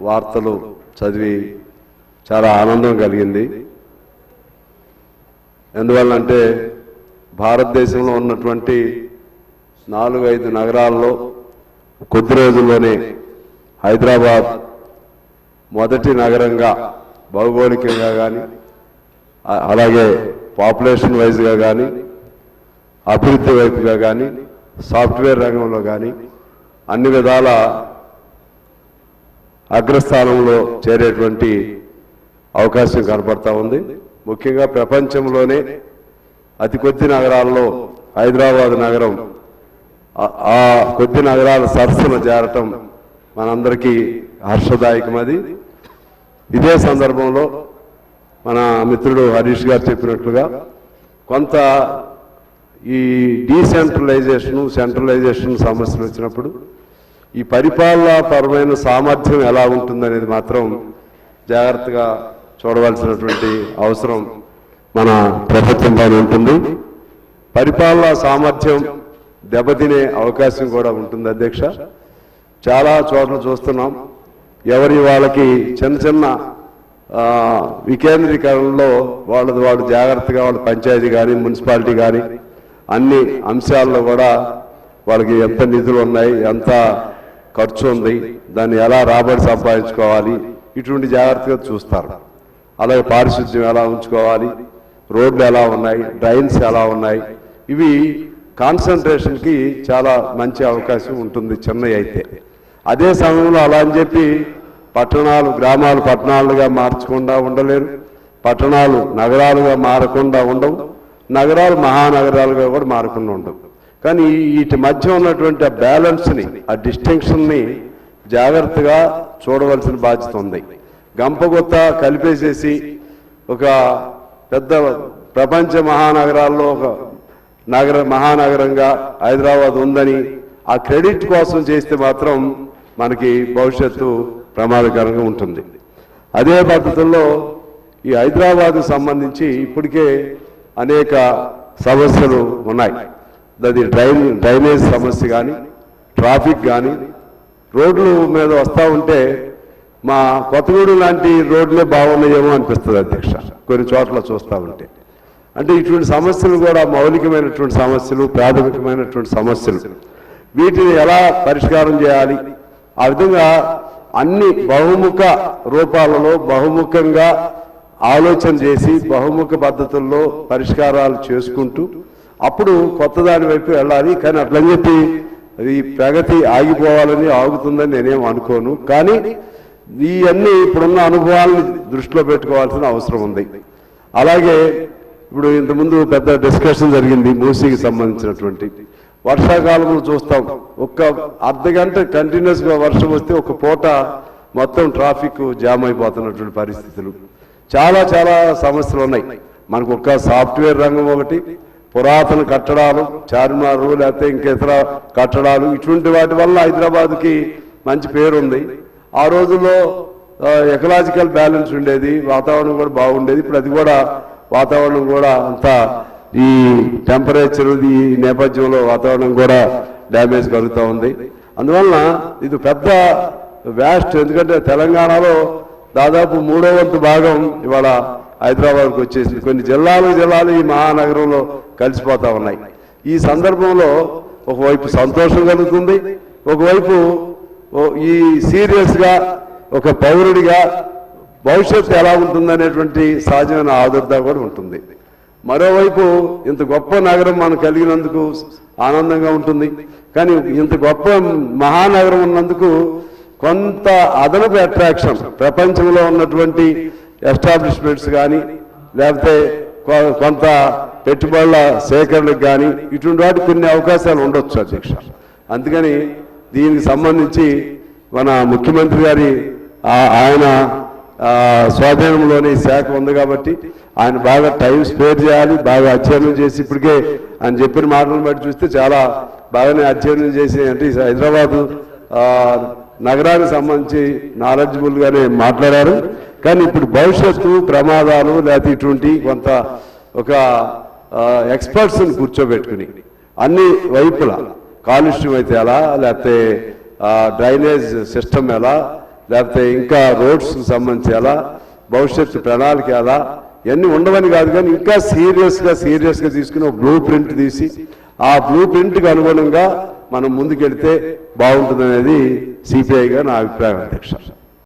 వార్తలు చదివి చాలా ఆనందం కలిగింది. ఎందువల్లంటే భారతదేశంలో ఉన్నటువంటి 4-5 నగరాల్లో కొద్ది రోజుల్లోనే హైదరాబాద్ మొదటి నగరంగా భౌగోళికంగా కానీ అలాగే పాపులేషన్ వైజ్గా కానీ అభివృద్ధి వైపుగా కానీ సాఫ్ట్వేర్ రంగంలో కానీ అన్ని విధాల అగ్రస్థానంలో చేరేటువంటి అవకాశం కనపడతా ఉంది. ముఖ్యంగా ప్రపంచంలోనే అతి కొద్ది నగరాల్లో హైదరాబాద్ నగరం ఆ కొద్ది నగరాల సరసన చేరటం మనందరికీ హర్షదాయకమది. ఇదే సందర్భంలో మన మిత్రుడు హరీష్ గారు చెప్పినట్లుగా కొంత ఈ డీసెంట్రలైజేషను సెంట్రలైజేషన్ సమస్యలు వచ్చినప్పుడు ఈ పరిపాలనాపరమైన సామర్థ్యం ఎలా ఉంటుందనేది మాత్రం జాగ్రత్తగా చూడవలసినటువంటి అవసరం మన ప్రభుత్వం పైన ఉంటుంది. పరిపాలనా సామర్థ్యం దెబ్బతినే అవకాశం కూడా ఉంటుంది అధ్యక్ష. చాలా చోట్ల చూస్తున్నాం, ఎవరి వాళ్ళకి చిన్న చిన్న వికేంద్రీకరణలో వాళ్ళు జాగ్రత్తగా వాళ్ళ పంచాయతీ కానీ మున్సిపాలిటీ కానీ అన్ని అంశాల్లో కూడా వాళ్ళకి ఎంత నిధులు ఉన్నాయి, ఎంత ఖర్చు ఉంది, దాన్ని ఎలా రాబడి సంపాదించుకోవాలి, ఇటువంటి జాగ్రత్తగా చూస్తారు. అలాగే పారిశుద్ధ్యం ఎలా ఉంచుకోవాలి, రోడ్లు ఎలా ఉన్నాయి, డ్రైన్స్ ఎలా ఉన్నాయి, ఇవి కాన్సన్ట్రేషన్కి చాలా మంచి అవకాశం ఉంటుంది చెన్నై అయితే. అదే సమయంలో అలా అని చెప్పి పట్టణాలు గ్రామాలు పట్టణాలుగా మార్చకుండా ఉండలేరు, పట్టణాలు నగరాలుగా మారకుండా ఉండవు, నగరాలు మహానగరాలుగా కూడా మారకుండా ఉండవు. కానీ వీటి మధ్య ఉన్నటువంటి ఆ బ్యాలెన్స్ని, ఆ డిస్టింక్షన్ని జాగ్రత్తగా చూడవలసిన బాధ్యత ఉంది. గంపగొత్త కలిపేసేసి ఒక పెద్ద ప్రపంచ మహానగరాల్లో ఒక మహానగరంగా హైదరాబాద్ ఉందని ఆ క్రెడిట్ కోసం చేస్తే మాత్రం మనకి భవిష్యత్తు ప్రమాదకరంగా ఉంటుంది. అదే పద్ధతుల్లో ఈ హైదరాబాద్కు సంబంధించి ఇప్పటికే అనేక సమస్యలు ఉన్నాయి. అది డ్రైనేజ్ సమస్య కానీ, ట్రాఫిక్ కానీ, రోడ్లు మీద వస్తూ ఉంటే మా కొత్తగూడెం లాంటి రోడ్లే బాగున్నాయేమో అనిపిస్తుంది అధ్యక్ష కొన్ని చోట్ల చూస్తూ ఉంటే. అంటే ఇటువంటి సమస్యలు కూడా మౌలికమైనటువంటి సమస్యలు, ప్రాథమికమైనటువంటి సమస్యలు, వీటిని ఎలా పరిష్కారం చేయాలి, ఆ విధంగా అన్ని బహుముఖ రూపాలలో బహుముఖంగా ఆలోచన చేసి బహుముఖ పద్ధతుల్లో పరిష్కారాలు చేసుకుంటూ అప్పుడు కొత్త దాని వైపు వెళ్ళాలి. కానీ అట్లని చెప్పి ఈ ప్రగతి ఆగిపోవాలని ఆగుతుందని నేనేం అనుకోను. కానీ ఇవన్నీ ఇప్పుడున్న అనుభవాలను దృష్టిలో పెట్టుకోవాల్సిన అవసరం ఉంది. అలాగే ఇప్పుడు ఇంతకుముందు పెద్ద డిస్కషన్ జరిగింది మూసీకి సంబంధించినటువంటి. వర్షాకాలంలో చూస్తాం, ఒక్క అర్ధగంట కంటిన్యూస్గా వర్షం వస్తే ఒక పూట మొత్తం ట్రాఫిక్ జామ్ అయిపోతున్నటువంటి పరిస్థితులు, చాలా చాలా సమస్యలు ఉన్నాయి. మనకు ఒక్క సాఫ్ట్వేర్ రంగం ఒకటి, పురాతన కట్టడాలు, చార్మినారు లేకపోతే ఇంకేతర కట్టడాలు, ఇటువంటి వాటి వల్ల హైదరాబాద్కి మంచి పేరు ఉంది. ఆ రోజుల్లో ఎకలాజికల్ బ్యాలెన్స్ ఉండేది, వాతావరణం కూడా బాగుండేది. ఇప్పుడు అది కూడా వాతావరణం కూడా అంతా ఈ టెంపరేచర్ ఈ నేపథ్యంలో వాతావరణం కూడా డ్యామేజ్ కలుగుతూ ఉంది. అందువలన ఇది పెద్ద వ్యాస్ట్, ఎందుకంటే తెలంగాణలో దాదాపు 3వ వంతు భాగం ఇవాళ హైదరాబాద్కు వచ్చేసింది. కొన్ని జిల్లాలు ఈ మహానగరంలో కలిసిపోతూ ఉన్నాయి. ఈ సందర్భంలో ఒకవైపు సంతోషం కలుగుతుంది, ఒకవైపు ఈ సీరియస్గా ఒక పౌరుడిగా భవిష్యత్తు ఎలా ఉంటుందనేటువంటి సహజమైన ఆదుర్ద కూడా ఉంటుంది. మరోవైపు ఇంత గొప్ప నగరం మనం కలిగినందుకు ఆనందంగా ఉంటుంది. కానీ ఇంత గొప్ప మహానగరం ఉన్నందుకు కొంత అదనపు అట్రాక్షన్, ప్రపంచంలో ఉన్నటువంటి ఎస్టాబ్లిష్మెంట్స్ కానీ లేకపోతే కొంత పెట్టుబడుల సేకరణకు కానీ ఇటువంటి వాటికి కొన్ని అవకాశాలు ఉండొచ్చు అధ్యక్ష. అందుకని దీనికి సంబంధించి మన ముఖ్యమంత్రి గారి ఆయన స్వాధీనంలోని శాఖ ఉంది కాబట్టి ఆయన బాగా టైం స్పేర్ చేయాలి, బాగా అధ్యయనం చేసి, ఇప్పటికే ఆయన చెప్పిన మాటలను బట్టి చూస్తే చాలా బాగానే అధ్యయనం చేసి, అంటే హైదరాబాదు నగరానికి సంబంధించి నాలెడ్జిబుల్గానే మాట్లాడారు. కానీ ఇప్పుడు భవిష్యత్తు ప్రమాదాలు లేకపోతే ఇటువంటి కొంత ఒక ఎక్స్పర్ట్స్ని కూర్చోబెట్టుకుని అన్ని వైపులా కాలుష్యం అయితే ఎలా, లేకపోతే డ్రైనేజ్ సిస్టమ్ ఎలా, లేకపోతే ఇంకా రోడ్స్కి సంబంధించి ఎలా, భవిష్యత్తు ప్రణాళిక ఎలా, ఇవన్నీ ఉండవని కాదు, కానీ ఇంకా సీరియస్గా తీసుకుని ఒక బ్లూ ప్రింట్ తీసి ఆ బ్లూ ప్రింట్కి అనుగుణంగా మనం ముందుకెళ్తే బాగుంటుందనేది సిపిఐగా నా అభిప్రాయం అధ్యక్ష.